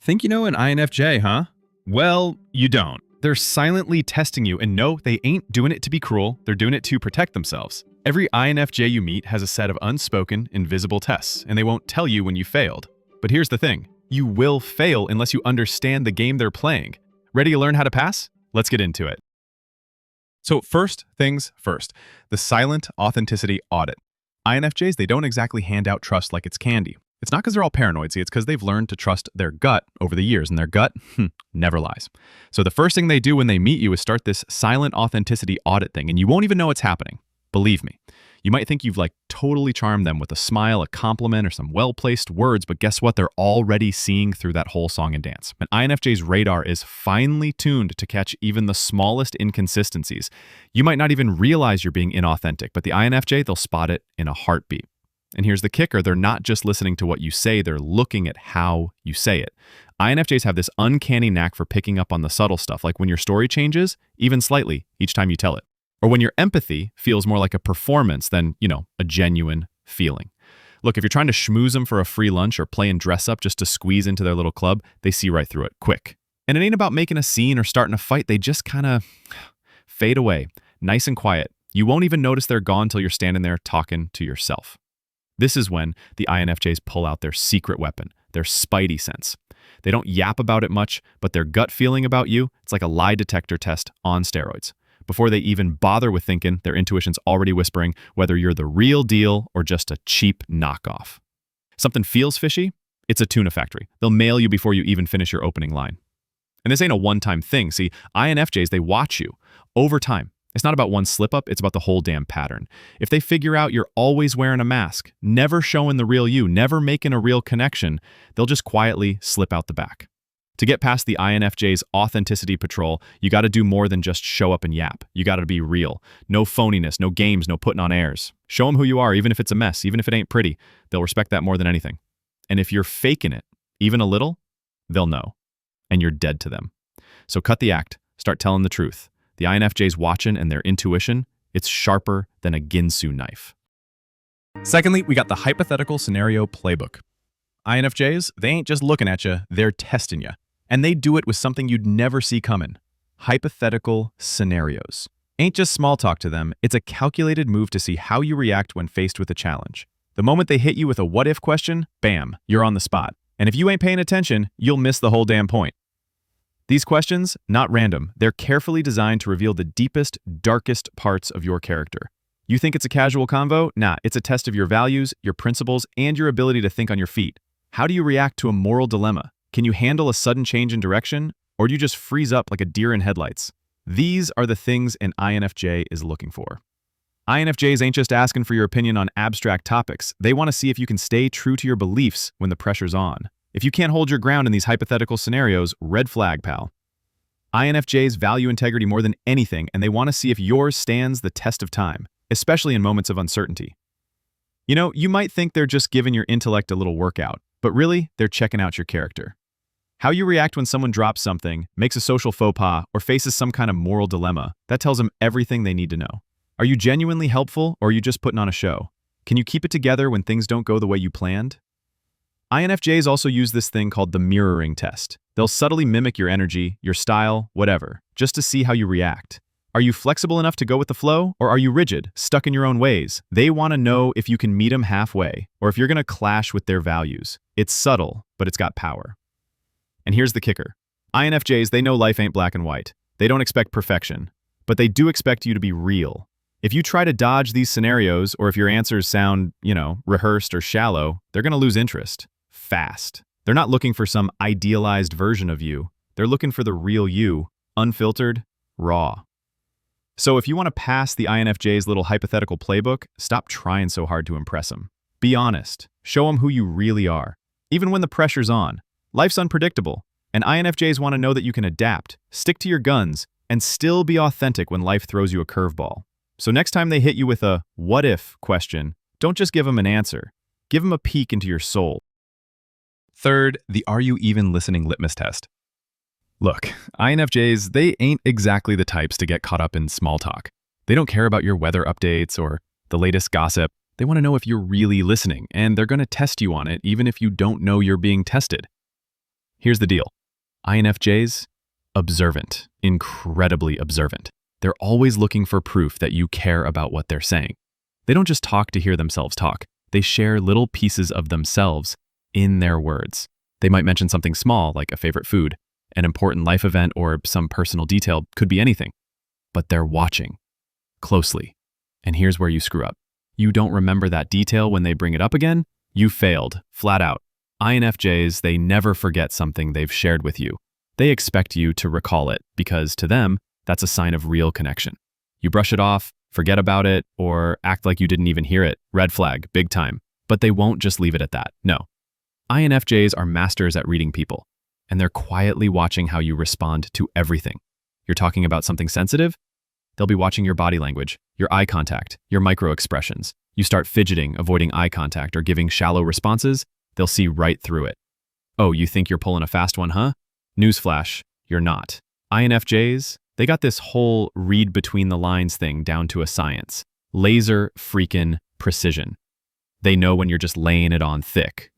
Think you know an INFJ, huh? Well, you don't. They're silently testing you, and no, they ain't doing it to be cruel, they're doing it to protect themselves. Every INFJ you meet has a set of unspoken, invisible tests, and they won't tell you when you failed. But here's the thing, you will fail unless you understand the game they're playing. Ready to learn how to pass? Let's get into it. So first things first, the silent authenticity audit. INFJs, they don't exactly hand out trust like it's candy. It's not because they're all paranoid, see, it's because they've learned to trust their gut over the years, and their gut never lies. So the first thing they do when they meet you is start this silent authenticity audit thing, and you won't even know it's happening. Believe me. You might think you've totally charmed them with a smile, a compliment, or some well-placed words, but guess what? They're already seeing through that whole song and dance. An INFJ's radar is finely tuned to catch even the smallest inconsistencies. You might not even realize you're being inauthentic, but the INFJ, they'll spot it in a heartbeat. And here's the kicker, they're not just listening to what you say, they're looking at how you say it. INFJs have this uncanny knack for picking up on the subtle stuff, like when your story changes, even slightly, each time you tell it. Or when your empathy feels more like a performance than, a genuine feeling. Look, if you're trying to schmooze them for a free lunch or playing dress up just to squeeze into their little club, they see right through it, quick. And it ain't about making a scene or starting a fight, they just kind of fade away, nice and quiet. You won't even notice they're gone till you're standing there talking to yourself. This is when the INFJs pull out their secret weapon, their spidey sense. They don't yap about it much, but their gut feeling about you, it's like a lie detector test on steroids. Before they even bother with thinking, their intuition's already whispering whether you're the real deal or just a cheap knockoff. Something feels fishy? It's a tuna factory. They'll mail you before you even finish your opening line. And this ain't a one-time thing. See, INFJs, they watch you over time. It's not about one slip-up, it's about the whole damn pattern. If they figure out you're always wearing a mask, never showing the real you, never making a real connection, they'll just quietly slip out the back. To get past the INFJ's authenticity patrol, you gotta do more than just show up and yap. You gotta be real. No phoniness, no games, no putting on airs. Show them who you are, even if it's a mess, even if it ain't pretty. They'll respect that more than anything. And if you're faking it, even a little, they'll know. And you're dead to them. So cut the act, start telling the truth. The INFJ's watching, and their intuition, it's sharper than a Ginsu knife. Secondly, we got the hypothetical scenario playbook. INFJs, they ain't just looking at you, they're testing you. And they do it with something you'd never see coming. Hypothetical scenarios. Ain't just small talk to them, it's a calculated move to see how you react when faced with a challenge. The moment they hit you with a what-if question, bam, you're on the spot. And if you ain't paying attention, you'll miss the whole damn point. These questions, not random, they're carefully designed to reveal the deepest, darkest parts of your character. You think it's a casual convo? Nah, it's a test of your values, your principles, and your ability to think on your feet. How do you react to a moral dilemma? Can you handle a sudden change in direction? Or do you just freeze up like a deer in headlights? These are the things an INFJ is looking for. INFJs ain't just asking for your opinion on abstract topics. They want to see if you can stay true to your beliefs when the pressure's on. If you can't hold your ground in these hypothetical scenarios, red flag, pal. INFJs value integrity more than anything, and they want to see if yours stands the test of time, especially in moments of uncertainty. You might think they're just giving your intellect a little workout, but really, they're checking out your character. How you react when someone drops something, makes a social faux pas, or faces some kind of moral dilemma, that tells them everything they need to know. Are you genuinely helpful, or are you just putting on a show? Can you keep it together when things don't go the way you planned? INFJs also use this thing called the mirroring test. They'll subtly mimic your energy, your style, whatever, just to see how you react. Are you flexible enough to go with the flow, or are you rigid, stuck in your own ways? They want to know if you can meet them halfway, or if you're going to clash with their values. It's subtle, but it's got power. And here's the kicker. INFJs, they know life ain't black and white. They don't expect perfection, but they do expect you to be real. If you try to dodge these scenarios, or if your answers sound, rehearsed or shallow, they're going to lose interest. Fast. They're not looking for some idealized version of you. They're looking for the real you, unfiltered, raw. So if you want to pass the INFJ's little hypothetical playbook, stop trying so hard to impress them. Be honest. Show them who you really are. Even when the pressure's on. Life's unpredictable, and INFJs want to know that you can adapt, stick to your guns, and still be authentic when life throws you a curveball. So next time they hit you with a what-if question, don't just give them an answer. Give them a peek into your soul. Third, the Are You Even Listening litmus test. Look, INFJs, they ain't exactly the types to get caught up in small talk. They don't care about your weather updates or the latest gossip. They want to know if you're really listening, and they're going to test you on it even if you don't know you're being tested. Here's the deal. INFJs, observant, incredibly observant. They're always looking for proof that you care about what they're saying. They don't just talk to hear themselves talk. They share little pieces of themselves in their words. They might mention something small, like a favorite food, an important life event, or some personal detail, could be anything. But they're watching closely. And here's where you screw up. You don't remember that detail when they bring it up again, you failed, flat out. INFJs, they never forget something they've shared with you. They expect you to recall it because to them, that's a sign of real connection. You brush it off, forget about it, or act like you didn't even hear it. Red flag, big time. But they won't just leave it at that. No. INFJs are masters at reading people, and they're quietly watching how you respond to everything. You're talking about something sensitive? They'll be watching your body language, your eye contact, your micro expressions. You start fidgeting, avoiding eye contact, or giving shallow responses, they'll see right through it. Oh, you think you're pulling a fast one, huh? Newsflash, you're not. INFJs, they got this whole read between the lines thing down to a science. Laser freaking precision. They know when you're just laying it on thick,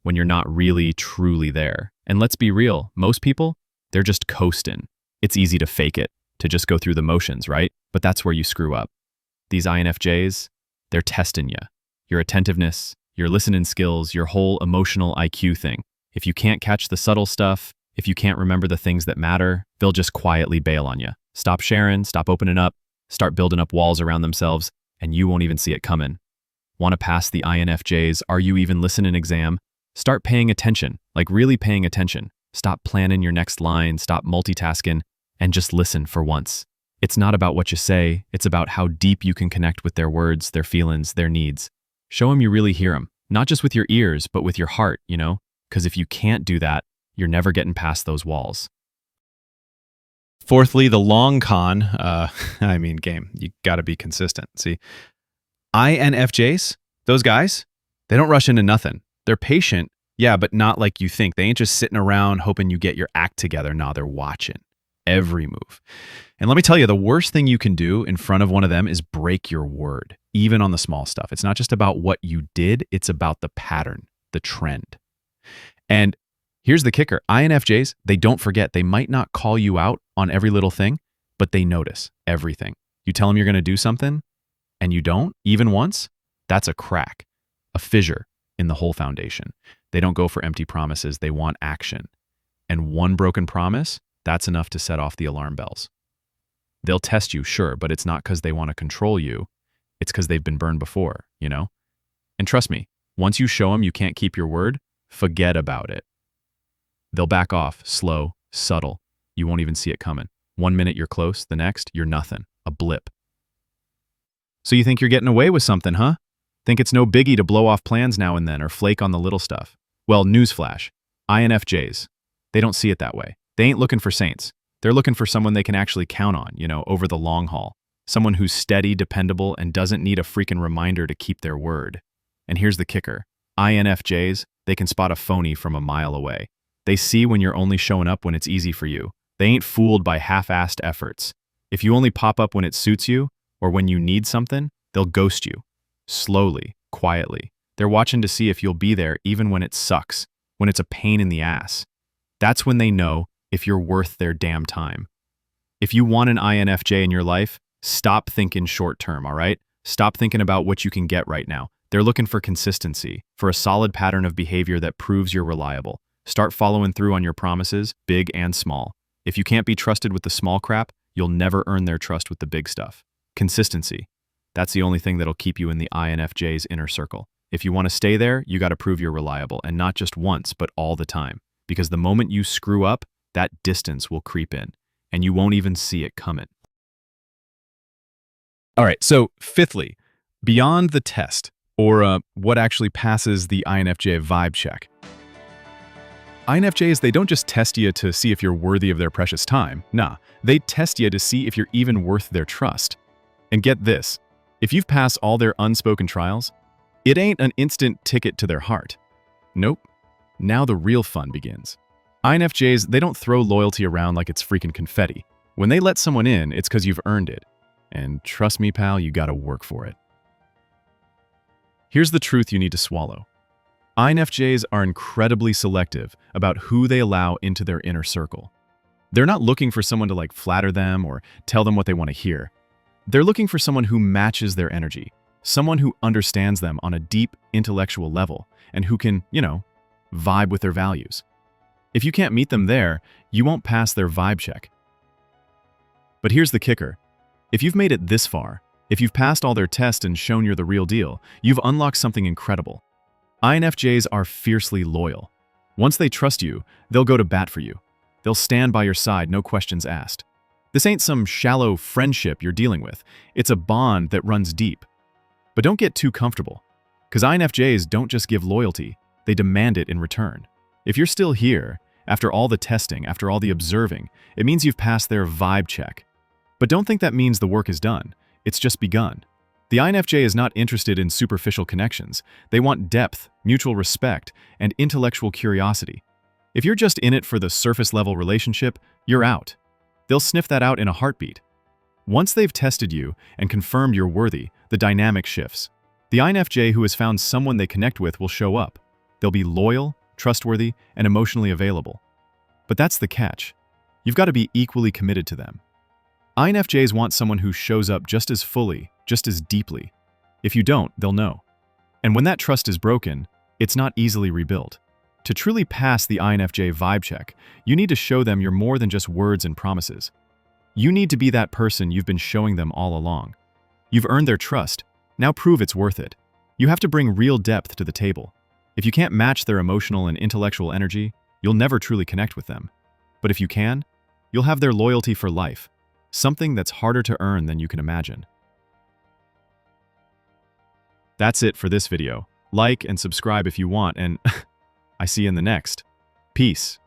when you're not really truly there. And let's be real, most people, they're just coasting. It's easy to fake it, to just go through the motions, right? But that's where you screw up. These INFJs, they're testing you. Your attentiveness, your listening skills, your whole emotional IQ thing. If you can't catch the subtle stuff, if you can't remember the things that matter, they'll just quietly bail on you. Stop sharing, stop opening up, start building up walls around themselves, and you won't even see it coming. Want to pass the INFJs Are You Even Listening exam? Start paying attention, like really paying attention. Stop planning your next line, stop multitasking, and just listen for once. It's not about what you say, it's about how deep you can connect with their words, their feelings, their needs. Show them you really hear them, not just with your ears, but with your heart, Because if you can't do that, you're never getting past those walls. Fourthly, the long con, game, you gotta be consistent. See, INFJs, those guys, they don't rush into nothing. They're patient, yeah, but not like you think. They ain't just sitting around hoping you get your act together. Nah, they're watching every move. And let me tell you, the worst thing you can do in front of one of them is break your word, even on the small stuff. It's not just about what you did, it's about the pattern, the trend. And here's the kicker. INFJs, they don't forget. They might not call you out on every little thing, but they notice everything. You tell them you're going to do something and you don't, even once, that's a crack, a fissure in the whole foundation. They don't go for empty promises. They want action. And one broken promise, that's enough to set off the alarm bells. They'll test you, sure, but it's not because they want to control you. It's because they've been burned before, And trust me, once you show them you can't keep your word, forget about it. They'll back off, slow, subtle. You won't even see it coming. 1 minute you're close, the next you're nothing, a blip. So you think you're getting away with something, huh? Think it's no biggie to blow off plans now and then or flake on the little stuff. Well, newsflash, INFJs, they don't see it that way. They ain't looking for saints. They're looking for someone they can actually count on, over the long haul. Someone who's steady, dependable, and doesn't need a freaking reminder to keep their word. And here's the kicker. INFJs, they can spot a phony from a mile away. They see when you're only showing up when it's easy for you. They ain't fooled by half-assed efforts. If you only pop up when it suits you or when you need something, they'll ghost you. Slowly, quietly. They're watching to see if you'll be there even when it sucks, when it's a pain in the ass. That's when they know if you're worth their damn time. If you want an INFJ in your life, stop thinking short term, all right? Stop thinking about what you can get right now. They're looking for consistency, for a solid pattern of behavior that proves you're reliable. Start following through on your promises, big and small. If you can't be trusted with the small crap, you'll never earn their trust with the big stuff. Consistency. That's the only thing that'll keep you in the INFJ's inner circle. If you want to stay there, you got to prove you're reliable, and not just once, but all the time. Because the moment you screw up, that distance will creep in, and you won't even see it coming. All right, so fifthly, beyond the test, or what actually passes the INFJ Vibe Check. INFJs, they don't just test you to see if you're worthy of their precious time. Nah, they test you to see if you're even worth their trust. And get this, if you've passed all their unspoken trials, it ain't an instant ticket to their heart. Nope. Now the real fun begins. INFJs, they don't throw loyalty around like it's freaking confetti. When they let someone in, it's because you've earned it. And trust me, pal, you gotta work for it. Here's the truth you need to swallow. INFJs are incredibly selective about who they allow into their inner circle. They're not looking for someone to flatter them or tell them what they want to hear. They're looking for someone who matches their energy, someone who understands them on a deep intellectual level and who can, vibe with their values. If you can't meet them there, you won't pass their vibe check. But here's the kicker. If you've made it this far, if you've passed all their tests and shown you're the real deal, you've unlocked something incredible. INFJs are fiercely loyal. Once they trust you, they'll go to bat for you. They'll stand by your side, no questions asked. This ain't some shallow friendship you're dealing with. It's a bond that runs deep. But don't get too comfortable, because INFJs don't just give loyalty, they demand it in return. If you're still here, after all the testing, after all the observing, it means you've passed their vibe check. But don't think that means the work is done. It's just begun. The INFJ is not interested in superficial connections. They want depth, mutual respect, and intellectual curiosity. If you're just in it for the surface-level relationship, you're out. They'll sniff that out in a heartbeat. Once they've tested you and confirmed you're worthy, the dynamic shifts. The INFJ who has found someone they connect with will show up. They'll be loyal, trustworthy, and emotionally available. But that's the catch. You've got to be equally committed to them. INFJs want someone who shows up just as fully, just as deeply. If you don't, they'll know. And when that trust is broken, it's not easily rebuilt. To truly pass the INFJ vibe check, you need to show them you're more than just words and promises. You need to be that person you've been showing them all along. You've earned their trust. Now prove it's worth it. You have to bring real depth to the table. If you can't match their emotional and intellectual energy, you'll never truly connect with them. But if you can, you'll have their loyalty for life, something that's harder to earn than you can imagine. That's it for this video. Like and subscribe if you want, and I see you in the next. Peace.